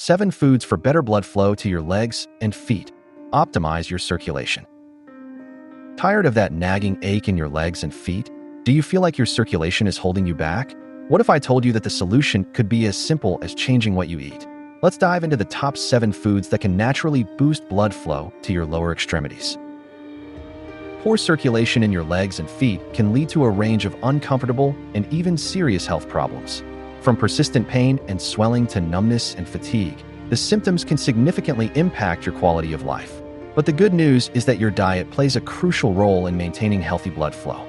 7 foods for better blood flow to your legs and feet. Optimize your circulation. Tired of that nagging ache in your legs and feet? Do you feel like your circulation is holding you back? What if I told you that the solution could be as simple as changing what you eat? Let's dive into the top 7 foods that can naturally boost blood flow to your lower extremities. Poor circulation in your legs and feet can lead to a range of uncomfortable and even serious health problems. From persistent pain and swelling to numbness and fatigue, the symptoms can significantly impact your quality of life. But the good news is that your diet plays a crucial role in maintaining healthy blood flow.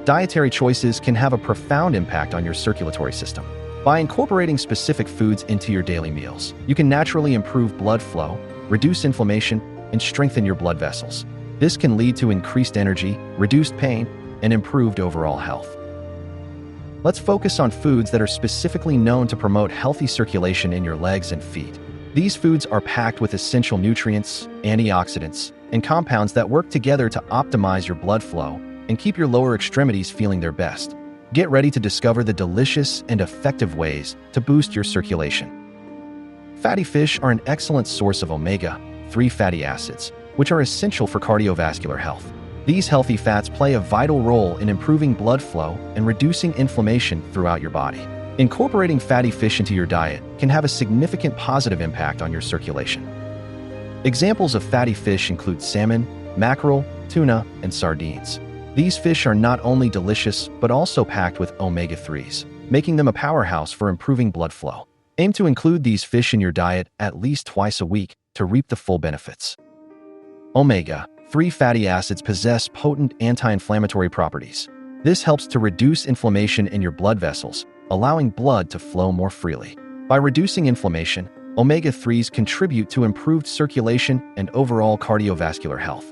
Dietary choices can have a profound impact on your circulatory system. By incorporating specific foods into your daily meals, you can naturally improve blood flow, reduce inflammation, and strengthen your blood vessels. This can lead to increased energy, reduced pain, and improved overall health. Let's focus on foods that are specifically known to promote healthy circulation in your legs and feet. These foods are packed with essential nutrients, antioxidants, and compounds that work together to optimize your blood flow and keep your lower extremities feeling their best. Get ready to discover the delicious and effective ways to boost your circulation. Fatty fish are an excellent source of omega-3 fatty acids, which are essential for cardiovascular health. These healthy fats play a vital role in improving blood flow and reducing inflammation throughout your body. Incorporating fatty fish into your diet can have a significant positive impact on your circulation. Examples of fatty fish include salmon, mackerel, tuna, and sardines. These fish are not only delicious but also packed with omega-3s, making them a powerhouse for improving blood flow. Aim to include these fish in your diet at least twice a week to reap the full benefits. Omega-3 fatty acids possess potent anti-inflammatory properties. This helps to reduce inflammation in your blood vessels, allowing blood to flow more freely. By reducing inflammation, omega-3s contribute to improved circulation and overall cardiovascular health.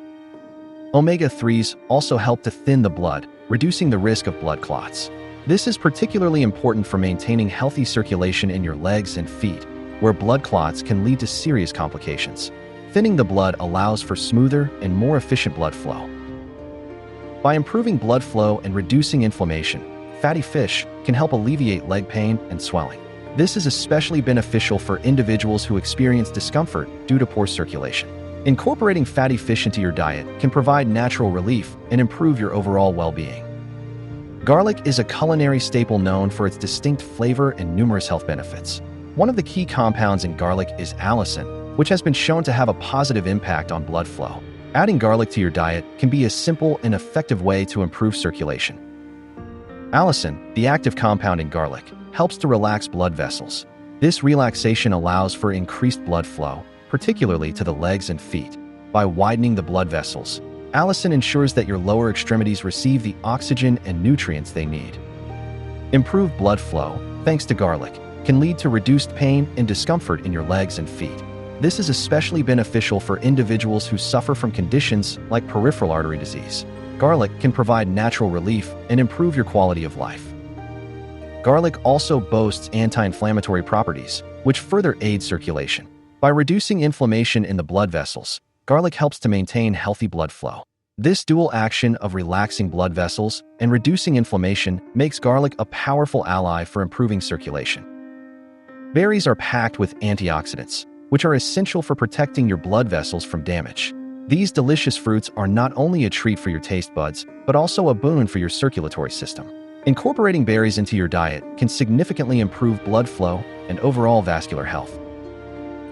Omega-3s also help to thin the blood, reducing the risk of blood clots. This is particularly important for maintaining healthy circulation in your legs and feet, where blood clots can lead to serious complications. Thinning the blood allows for smoother and more efficient blood flow. By improving blood flow and reducing inflammation, fatty fish can help alleviate leg pain and swelling. This is especially beneficial for individuals who experience discomfort due to poor circulation. Incorporating fatty fish into your diet can provide natural relief and improve your overall well-being. Garlic is a culinary staple known for its distinct flavor and numerous health benefits. One of the key compounds in garlic is allicin, which has been shown to have a positive impact on blood flow. Adding garlic to your diet can be a simple and effective way to improve circulation. Allicin, the active compound in garlic, helps to relax blood vessels. This relaxation allows for increased blood flow, particularly to the legs and feet. By widening the blood vessels, allicin ensures that your lower extremities receive the oxygen and nutrients they need. Improved blood flow, thanks to garlic, can lead to reduced pain and discomfort in your legs and feet. This is especially beneficial for individuals who suffer from conditions like peripheral artery disease. Garlic can provide natural relief and improve your quality of life. Garlic also boasts anti-inflammatory properties, which further aid circulation. By reducing inflammation in the blood vessels, garlic helps to maintain healthy blood flow. This dual action of relaxing blood vessels and reducing inflammation makes garlic a powerful ally for improving circulation. Berries are packed with antioxidants, which are essential for protecting your blood vessels from damage. These delicious fruits are not only a treat for your taste buds, but also a boon for your circulatory system. Incorporating berries into your diet can significantly improve blood flow and overall vascular health.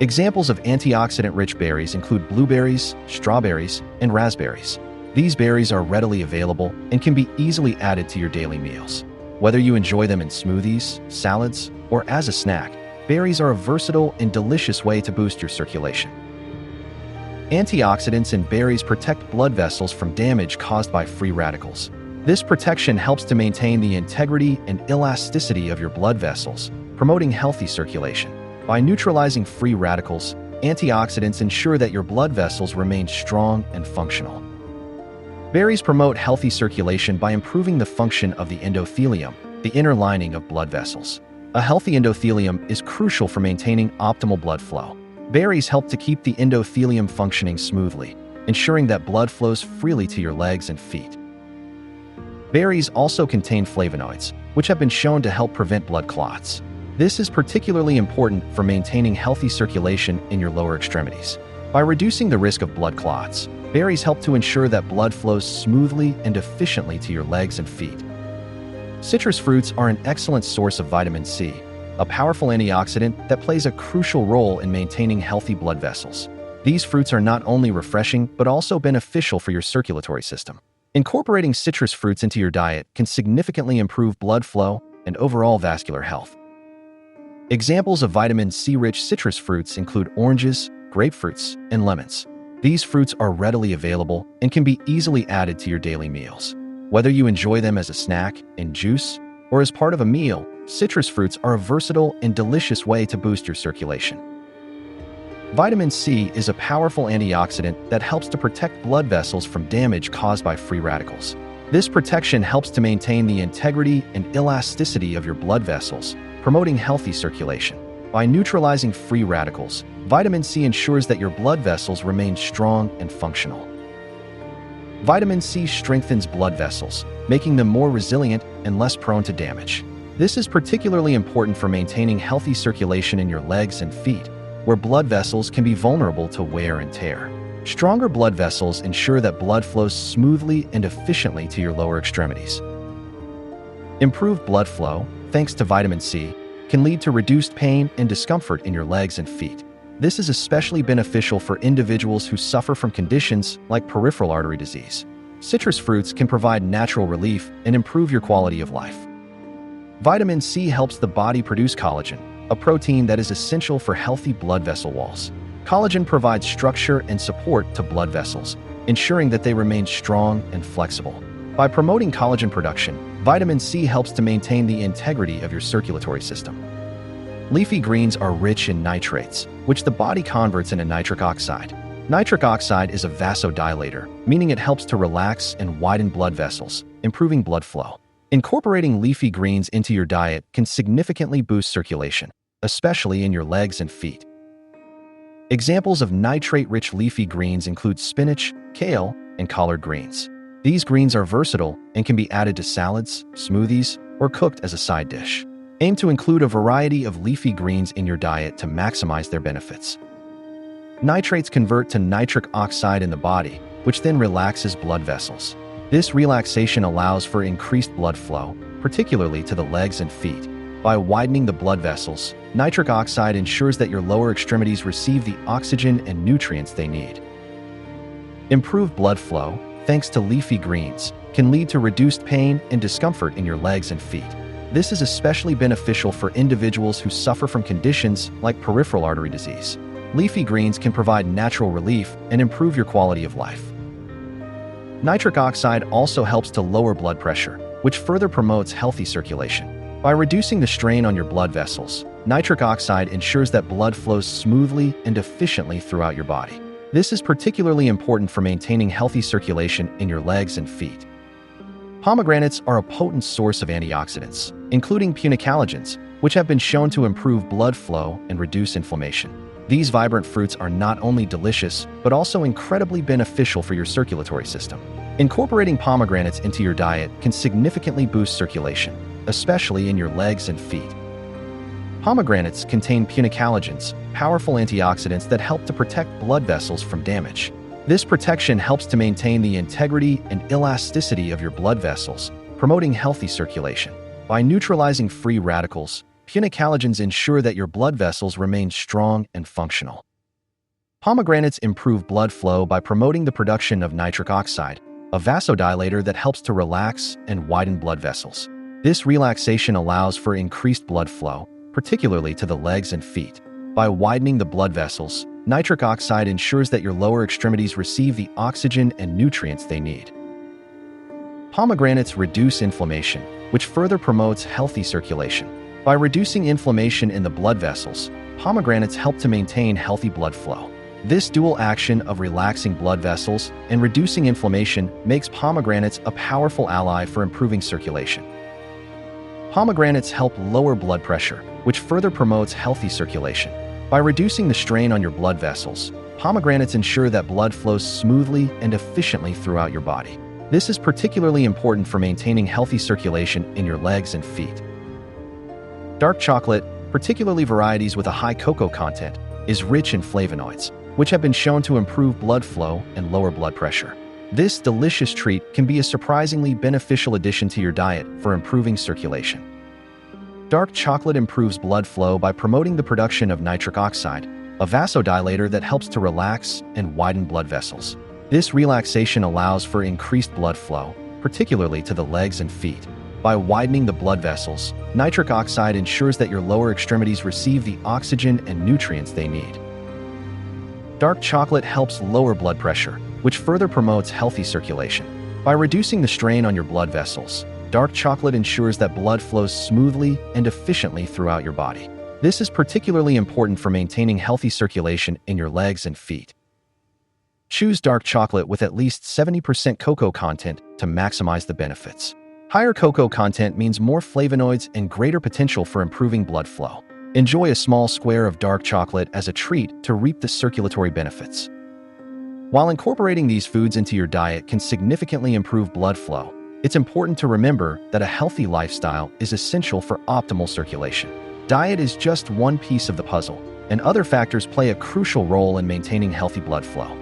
Examples of antioxidant-rich berries include blueberries, strawberries, and raspberries. These berries are readily available and can be easily added to your daily meals. Whether you enjoy them in smoothies, salads, or as a snack, berries are a versatile and delicious way to boost your circulation. Antioxidants in berries protect blood vessels from damage caused by free radicals. This protection helps to maintain the integrity and elasticity of your blood vessels, promoting healthy circulation. By neutralizing free radicals, antioxidants ensure that your blood vessels remain strong and functional. Berries promote healthy circulation by improving the function of the endothelium, the inner lining of blood vessels. A healthy endothelium is crucial for maintaining optimal blood flow. Berries help to keep the endothelium functioning smoothly, ensuring that blood flows freely to your legs and feet. Berries also contain flavonoids, which have been shown to help prevent blood clots. This is particularly important for maintaining healthy circulation in your lower extremities. By reducing the risk of blood clots, berries help to ensure that blood flows smoothly and efficiently to your legs and feet. Citrus fruits are an excellent source of vitamin C, a powerful antioxidant that plays a crucial role in maintaining healthy blood vessels. These fruits are not only refreshing but also beneficial for your circulatory system. Incorporating citrus fruits into your diet can significantly improve blood flow and overall vascular health. Examples of vitamin C-rich citrus fruits include oranges, grapefruits, and lemons. These fruits are readily available and can be easily added to your daily meals. Whether you enjoy them as a snack, in juice, or as part of a meal, citrus fruits are a versatile and delicious way to boost your circulation. Vitamin C is a powerful antioxidant that helps to protect blood vessels from damage caused by free radicals. This protection helps to maintain the integrity and elasticity of your blood vessels, promoting healthy circulation. By neutralizing free radicals, vitamin C ensures that your blood vessels remain strong and functional. Vitamin C strengthens blood vessels, making them more resilient and less prone to damage. This is particularly important for maintaining healthy circulation in your legs and feet, where blood vessels can be vulnerable to wear and tear. Stronger blood vessels ensure that blood flows smoothly and efficiently to your lower extremities. Improved blood flow, thanks to vitamin C, can lead to reduced pain and discomfort in your legs and feet. This is especially beneficial for individuals who suffer from conditions like peripheral artery disease. Citrus fruits can provide natural relief and improve your quality of life. Vitamin C helps the body produce collagen, a protein that is essential for healthy blood vessel walls. Collagen provides structure and support to blood vessels, ensuring that they remain strong and flexible. By promoting collagen production, vitamin C helps to maintain the integrity of your circulatory system. Leafy greens are rich in nitrates, which the body converts into nitric oxide. Nitric oxide is a vasodilator, meaning it helps to relax and widen blood vessels, improving blood flow. Incorporating leafy greens into your diet can significantly boost circulation, especially in your legs and feet. Examples of nitrate-rich leafy greens include spinach, kale, and collard greens. These greens are versatile and can be added to salads, smoothies, or cooked as a side dish. Aim to include a variety of leafy greens in your diet to maximize their benefits. Nitrates convert to nitric oxide in the body, which then relaxes blood vessels. This relaxation allows for increased blood flow, particularly to the legs and feet. By widening the blood vessels, nitric oxide ensures that your lower extremities receive the oxygen and nutrients they need. Improved blood flow, thanks to leafy greens, can lead to reduced pain and discomfort in your legs and feet. This is especially beneficial for individuals who suffer from conditions like peripheral artery disease. Leafy greens can provide natural relief and improve your quality of life. Nitric oxide also helps to lower blood pressure, which further promotes healthy circulation. By reducing the strain on your blood vessels, nitric oxide ensures that blood flows smoothly and efficiently throughout your body. This is particularly important for maintaining healthy circulation in your legs and feet. Pomegranates are a potent source of antioxidants, including punicalagins, which have been shown to improve blood flow and reduce inflammation. These vibrant fruits are not only delicious, but also incredibly beneficial for your circulatory system. Incorporating pomegranates into your diet can significantly boost circulation, especially in your legs and feet. Pomegranates contain punicalagins, powerful antioxidants that help to protect blood vessels from damage. This protection helps to maintain the integrity and elasticity of your blood vessels, promoting healthy circulation. By neutralizing free radicals, punicalagins ensure that your blood vessels remain strong and functional. Pomegranates improve blood flow by promoting the production of nitric oxide, a vasodilator that helps to relax and widen blood vessels. This relaxation allows for increased blood flow, particularly to the legs and feet. By widening the blood vessels, nitric oxide ensures that your lower extremities receive the oxygen and nutrients they need. Pomegranates reduce inflammation, which further promotes healthy circulation. By reducing inflammation in the blood vessels, pomegranates help to maintain healthy blood flow. This dual action of relaxing blood vessels and reducing inflammation makes pomegranates a powerful ally for improving circulation. Pomegranates help lower blood pressure, which further promotes healthy circulation. By reducing the strain on your blood vessels, pomegranates ensure that blood flows smoothly and efficiently throughout your body. This is particularly important for maintaining healthy circulation in your legs and feet. Dark chocolate, particularly varieties with a high cocoa content, is rich in flavonoids, which have been shown to improve blood flow and lower blood pressure. This delicious treat can be a surprisingly beneficial addition to your diet for improving circulation. Dark chocolate improves blood flow by promoting the production of nitric oxide, a vasodilator that helps to relax and widen blood vessels. This relaxation allows for increased blood flow, particularly to the legs and feet. By widening the blood vessels, nitric oxide ensures that your lower extremities receive the oxygen and nutrients they need. Dark chocolate helps lower blood pressure, which further promotes healthy circulation. By reducing the strain on your blood vessels, dark chocolate ensures that blood flows smoothly and efficiently throughout your body. This is particularly important for maintaining healthy circulation in your legs and feet. Choose dark chocolate with at least 70% cocoa content to maximize the benefits. Higher cocoa content means more flavonoids and greater potential for improving blood flow. Enjoy a small square of dark chocolate as a treat to reap the circulatory benefits. While incorporating these foods into your diet can significantly improve blood flow, it's important to remember that a healthy lifestyle is essential for optimal circulation. Diet is just one piece of the puzzle, and other factors play a crucial role in maintaining healthy blood flow.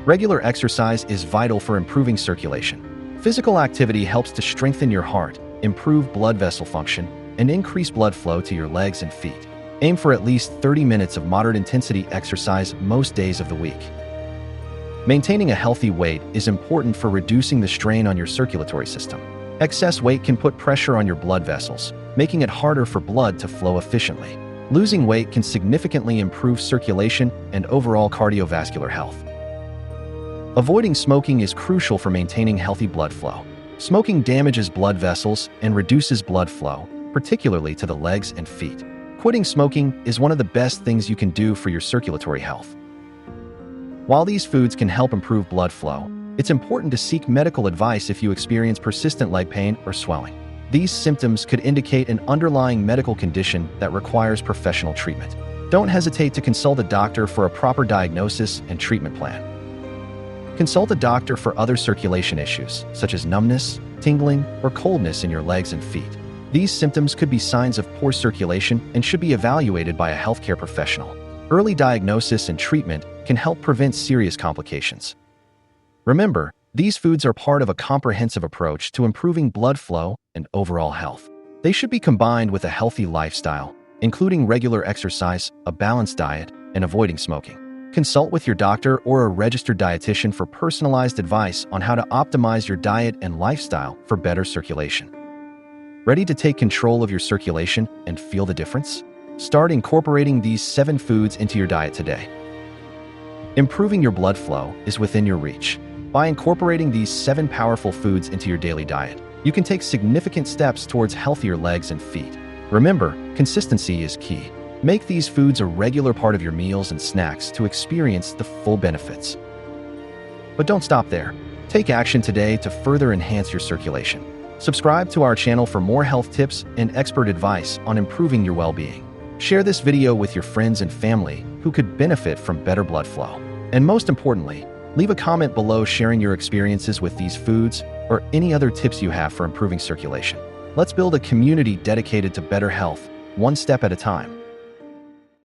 Regular exercise is vital for improving circulation. Physical activity helps to strengthen your heart, improve blood vessel function, and increase blood flow to your legs and feet. Aim for at least 30 minutes of moderate intensity exercise most days of the week. Maintaining a healthy weight is important for reducing the strain on your circulatory system. Excess weight can put pressure on your blood vessels, making it harder for blood to flow efficiently. Losing weight can significantly improve circulation and overall cardiovascular health. Avoiding smoking is crucial for maintaining healthy blood flow. Smoking damages blood vessels and reduces blood flow, particularly to the legs and feet. Quitting smoking is one of the best things you can do for your circulatory health. While these foods can help improve blood flow, it's important to seek medical advice if you experience persistent leg pain or swelling. These symptoms could indicate an underlying medical condition that requires professional treatment. Don't hesitate to consult a doctor for a proper diagnosis and treatment plan. Consult a doctor for other circulation issues, such as numbness, tingling, or coldness in your legs and feet. These symptoms could be signs of poor circulation and should be evaluated by a healthcare professional. Early diagnosis and treatment can help prevent serious complications. Remember, these foods are part of a comprehensive approach to improving blood flow and overall health. They should be combined with a healthy lifestyle, including regular exercise, a balanced diet, and avoiding smoking. Consult with your doctor or a registered dietitian for personalized advice on how to optimize your diet and lifestyle for better circulation. Ready to take control of your circulation and feel the difference? Start incorporating these 7 foods into your diet today. Improving your blood flow is within your reach. By incorporating these 7 powerful foods into your daily diet, you can take significant steps towards healthier legs and feet. Remember, consistency is key. Make these foods a regular part of your meals and snacks to experience the full benefits. But don't stop there. Take action today to further enhance your circulation. Subscribe to our channel for more health tips and expert advice on improving your well-being. Share this video with your friends and family who could benefit from better blood flow. And most importantly, leave a comment below sharing your experiences with these foods or any other tips you have for improving circulation. Let's build a community dedicated to better health, one step at a time.